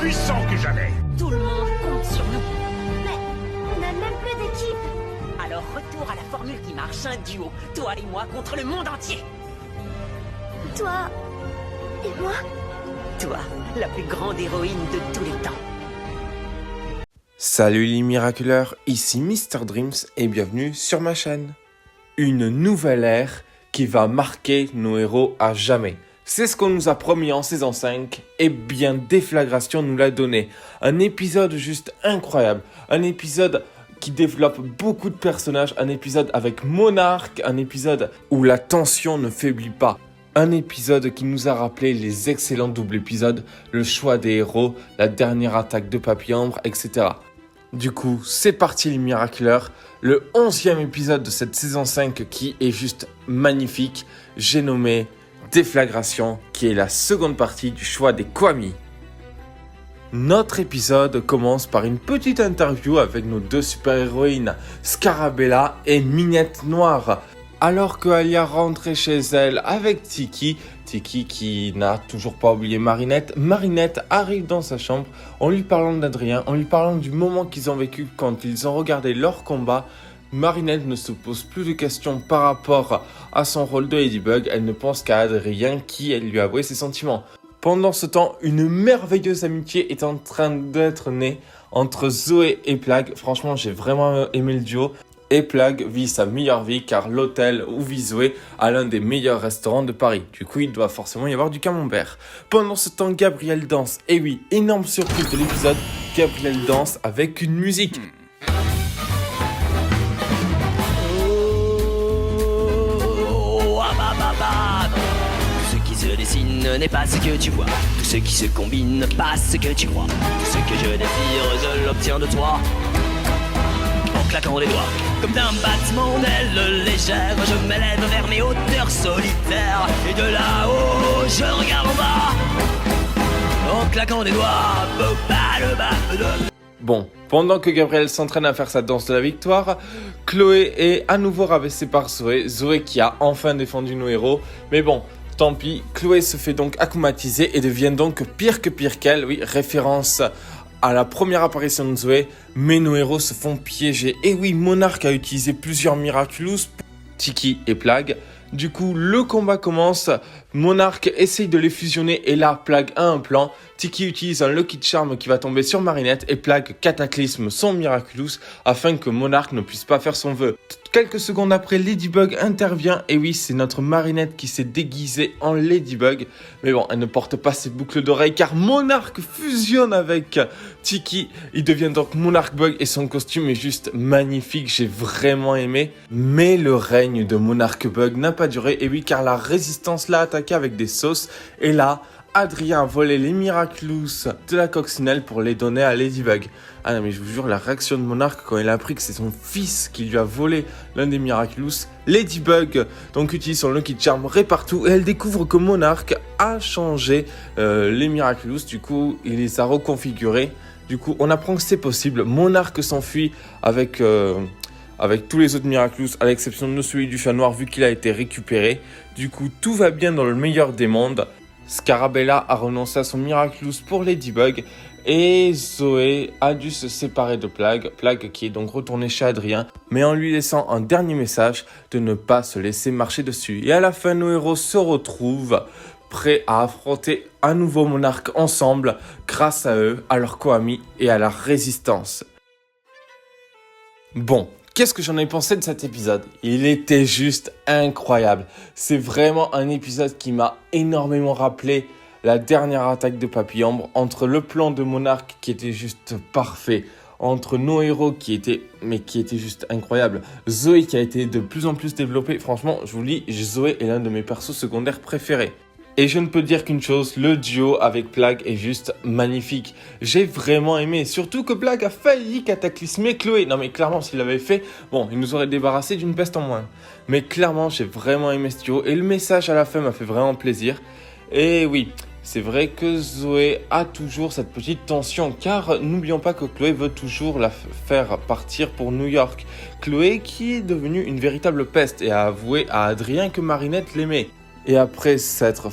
puissants que jamais. Tout le monde compte sur nous. Mais on n'a même plus d'équipe. Alors retour à la formule qui marche, un duo. Toi et moi contre le monde entier. Toi et moi. Toi, la plus grande héroïne de tous les temps. Salut les miraculeurs, ici Mr Dreams et bienvenue sur ma chaîne. Une nouvelle ère qui va marquer nos héros à jamais. C'est ce qu'on nous a promis en saison 5 et bien Déflagration nous l'a donné. Un épisode juste incroyable, un épisode qui développe beaucoup de personnages, un épisode avec Monarque, un épisode où la tension ne faiblit pas. Un épisode qui nous a rappelé les excellents doubles épisodes, le choix des héros, la dernière attaque de Papy-Ambre, etc. Du coup, c'est parti les miraculeurs, le 11e épisode de cette saison 5 qui est juste magnifique. J'ai nommé Déflagration, qui est la seconde partie du choix des Kwami. Notre épisode commence par une petite interview avec nos deux super-héroïnes, Scarabella et Minette Noire. Alors que Alia rentrait chez elle avec Tiki qui n'a toujours pas oublié Marinette, Marinette arrive dans sa chambre en lui parlant d'Adrien, en lui parlant du moment qu'ils ont vécu quand ils ont regardé leur combat. Marinette ne se pose plus de questions par rapport à son rôle de Ladybug, elle ne pense qu'à Adrien qui elle lui a avoué ses sentiments. Pendant ce temps, une merveilleuse amitié est en train d'être née entre Zoé et Plagg. Franchement, j'ai vraiment aimé le duo. Et Plagg vit sa meilleure vie car l'hôtel où vit Zoé a l'un des meilleurs restaurants de Paris. Du coup, il doit forcément y avoir du camembert. Pendant ce temps, Gabriel danse. Et oui, énorme surprise de l'épisode, Gabriel danse avec une musique. Tout ce qui se dessine n'est pas ce que tu vois. Tout ce qui se combine, pas ce que tu crois. Tout ce que je désire, je l'obtiens de toi. En claquant les doigts, comme d'un battement d'ailes légères, je m'élève vers mes hauteurs solitaires. Et de là-haut, je regarde en bas. En claquant des doigts, Bon, pendant que Gabriel s'entraîne à faire sa danse de la victoire, Chloé est à nouveau rabaissée par Zoé. Zoé qui a enfin défendu nos héros. Mais bon, tant pis, Chloé se fait donc akumatiser et devient donc pire qu'elle. Oui, référence à la première apparition de Zoé, mais nos héros se font piéger. Et oui, Monarque a utilisé plusieurs Miraculous, Tiki et Plagg. Du coup, le combat commence. Monarque essaye de les fusionner et là, Plagg a un plan. Tiki utilise un Lucky Charm qui va tomber sur Marinette et Plagg cataclysme son Miraculous afin que Monarque ne puisse pas faire son vœu. Quelques secondes après, Ladybug intervient et oui, c'est notre Marinette qui s'est déguisée en Ladybug. Mais bon, elle ne porte pas ses boucles d'oreilles car Monarque fusionne avec Tiki. Il devient donc Monarque Bug et son costume est juste magnifique, j'ai vraiment aimé. Mais le règne de Monarque Bug n'a pas duré et oui, car la résistance l'a attaqué avec des sauces et là, Adrien a volé les Miraculous de la coccinelle pour les donner à Ladybug. Ah non mais je vous jure, la réaction de Monarque quand il a appris que c'est son fils qui lui a volé l'un des Miraculous. Ladybug donc utilise son Lucky Charm partout et elle découvre que Monarque a changé les Miraculous. Du coup, il les a reconfigurés. Du coup, on apprend que c'est possible. Monarque s'enfuit avec tous les autres Miraculous, à l'exception de celui du chat noir vu qu'il a été récupéré. Du coup, tout va bien dans le meilleur des mondes. Scarabella a renoncé à son Miraculous pour Ladybug et Zoé a dû se séparer de Plagg. Plagg qui est donc retourné chez Adrien, mais en lui laissant un dernier message de ne pas se laisser marcher dessus. Et à la fin, nos héros se retrouvent prêts à affronter un nouveau Monarque ensemble grâce à eux, à leurs co-amis et à la résistance. Bon. Qu'est-ce que j'en ai pensé de cet épisode ? Il était juste incroyable. C'est vraiment un épisode qui m'a énormément rappelé la dernière attaque de Papy-Ambre, entre le plan de Monarque qui était juste parfait, entre nos héros qui étaient juste incroyables, Zoé qui a été de plus en plus développée. Franchement, je vous le dis, Zoé est l'un de mes persos secondaires préférés. Et je ne peux dire qu'une chose, le duo avec Plagg est juste magnifique. J'ai vraiment aimé, surtout que Plagg a failli cataclysmer Chloé. Non mais clairement, s'il l'avait fait, bon, il nous aurait débarrassé d'une peste en moins. Mais clairement, j'ai vraiment aimé ce duo et le message à la fin m'a fait vraiment plaisir. Et oui, c'est vrai que Zoé a toujours cette petite tension, car n'oublions pas que Chloé veut toujours la faire partir pour New York. Chloé qui est devenue une véritable peste et a avoué à Adrien que Marinette l'aimait. Et après s'être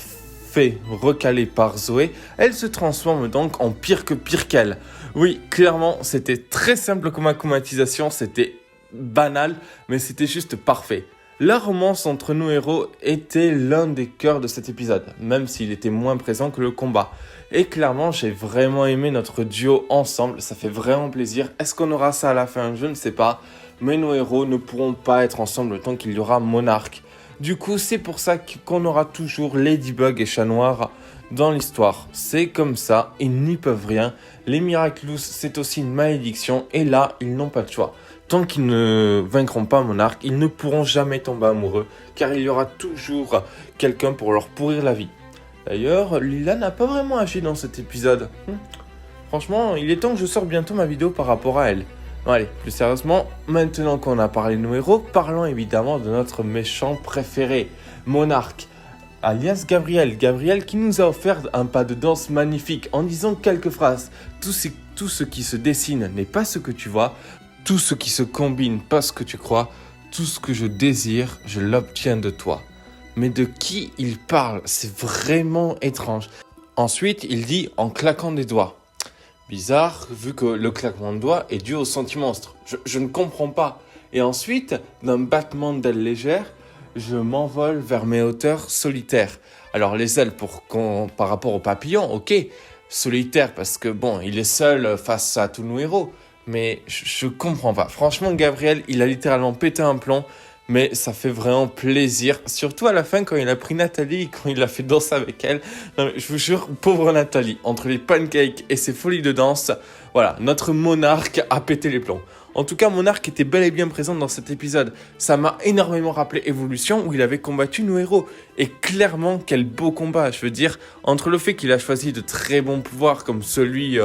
fait recaler par Zoé, elle se transforme donc en pire que pire qu'elle. Oui, clairement, c'était très simple comme akumatisation, c'était banal, mais c'était juste parfait. La romance entre nos héros était l'un des cœurs de cet épisode, même s'il était moins présent que le combat. Et clairement, j'ai vraiment aimé notre duo ensemble, ça fait vraiment plaisir. Est-ce qu'on aura ça à la fin? Je ne sais pas, mais nos héros ne pourront pas être ensemble tant qu'il y aura Monarque. Du coup, c'est pour ça qu'on aura toujours Ladybug et Chat Noir dans l'histoire. C'est comme ça, ils n'y peuvent rien. Les Miraculous, c'est aussi une malédiction et là, ils n'ont pas de choix. Tant qu'ils ne vaincront pas Monarque, ils ne pourront jamais tomber amoureux car il y aura toujours quelqu'un pour leur pourrir la vie. D'ailleurs, Lila n'a pas vraiment agi dans cet épisode. Franchement, il est temps que je sorte bientôt ma vidéo par rapport à elle. Bon, allez, plus sérieusement, maintenant qu'on a parlé de nos héros, parlons évidemment de notre méchant préféré, Monarque, alias Gabriel. Gabriel qui nous a offert un pas de danse magnifique en disant quelques phrases. Tout ce qui se dessine n'est pas ce que tu vois, tout ce qui se combine pas ce que tu crois, tout ce que je désire, je l'obtiens de toi. Mais de qui il parle? C'est vraiment étrange. Ensuite, il dit en claquant des doigts. Bizarre, vu que le claquement de doigts est dû au sentimonstre. Je ne comprends pas. Et ensuite, d'un battement d'ailes légères, je m'envole vers mes hauteurs solitaires. Alors les ailes par rapport au papillon, ok. Solitaire parce que bon, il est seul face à tous nos héros. Mais je comprends pas. Franchement, Gabriel, il a littéralement pété un plomb. Mais ça fait vraiment plaisir, surtout à la fin quand il a pris Nathalie, quand il a fait danser avec elle. Non, mais je vous jure, pauvre Nathalie, entre les pancakes et ses folies de danse, voilà, notre Monarque a pété les plombs. En tout cas, Monarque était bel et bien présent dans cet épisode. Ça m'a énormément rappelé Evolution où il avait combattu nos héros. Et clairement, quel beau combat, je veux dire, entre le fait qu'il a choisi de très bons pouvoirs comme celui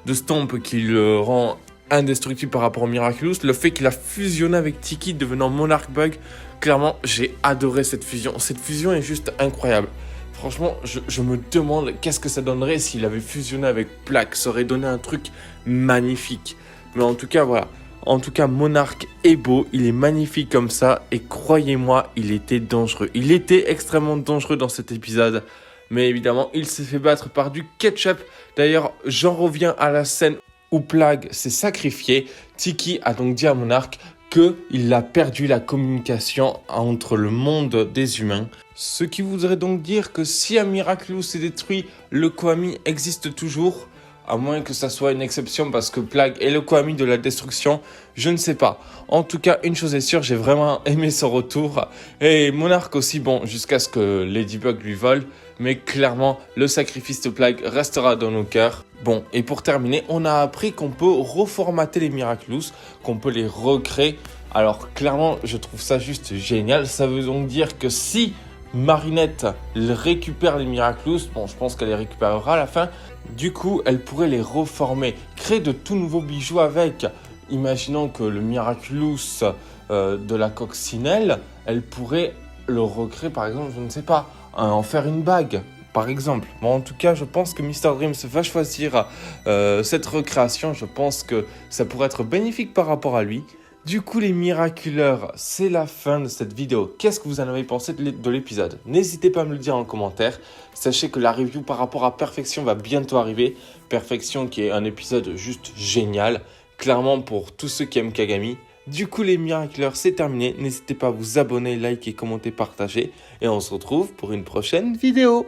de Stomp qui le rend indestructible par rapport au Miraculous, le fait qu'il a fusionné avec Tiki devenant Monarch Bug, clairement j'ai adoré cette fusion. Cette fusion est juste incroyable. Franchement, je me demande qu'est-ce que ça donnerait s'il avait fusionné avec Plaque. Ça aurait donné un truc magnifique. Mais en tout cas, voilà. En tout cas, Monarque est beau, il est magnifique comme ça. Et croyez-moi, il était dangereux. Il était extrêmement dangereux dans cet épisode. Mais évidemment, il s'est fait battre par du ketchup. D'ailleurs, j'en reviens à la scène où Plague s'est sacrifié. Tiki a donc dit à Monarque qu'il a perdu la communication entre le monde des humains. Ce qui voudrait donc dire que si un Miraculous est détruit, le Koami existe toujours. À moins que ça soit une exception parce que Plague est le Koami de la destruction, je ne sais pas. En tout cas, une chose est sûre, j'ai vraiment aimé son retour. Et Monarque aussi, bon, jusqu'à ce que Ladybug lui vole. Mais clairement, le sacrifice de Plague restera dans nos cœurs. Bon, et pour terminer, on a appris qu'on peut reformater les Miraculous, qu'on peut les recréer. Alors clairement, je trouve ça juste génial. Ça veut donc dire que si Marinette récupère les Miraculous, bon, je pense qu'elle les récupérera à la fin. Du coup, elle pourrait les reformer, créer de tout nouveaux bijoux avec. Imaginons que le Miraculous de la coccinelle, elle pourrait le recréer par exemple, je ne sais pas, en faire une bague par exemple. Bon, en tout cas, je pense que Mr Dreams va choisir cette recréation. Je pense que ça pourrait être bénéfique par rapport à lui. Du coup, les miraculeurs, c'est la fin de cette vidéo. Qu'est-ce que vous en avez pensé de l'épisode? N'hésitez pas à me le dire en commentaire. Sachez que la review par rapport à Perfection va bientôt arriver. Perfection qui est un épisode juste génial. Clairement pour tous ceux qui aiment Kagami. Du coup, les miraculeurs, c'est terminé. N'hésitez pas à vous abonner, liker, commenter, partager. Et on se retrouve pour une prochaine vidéo.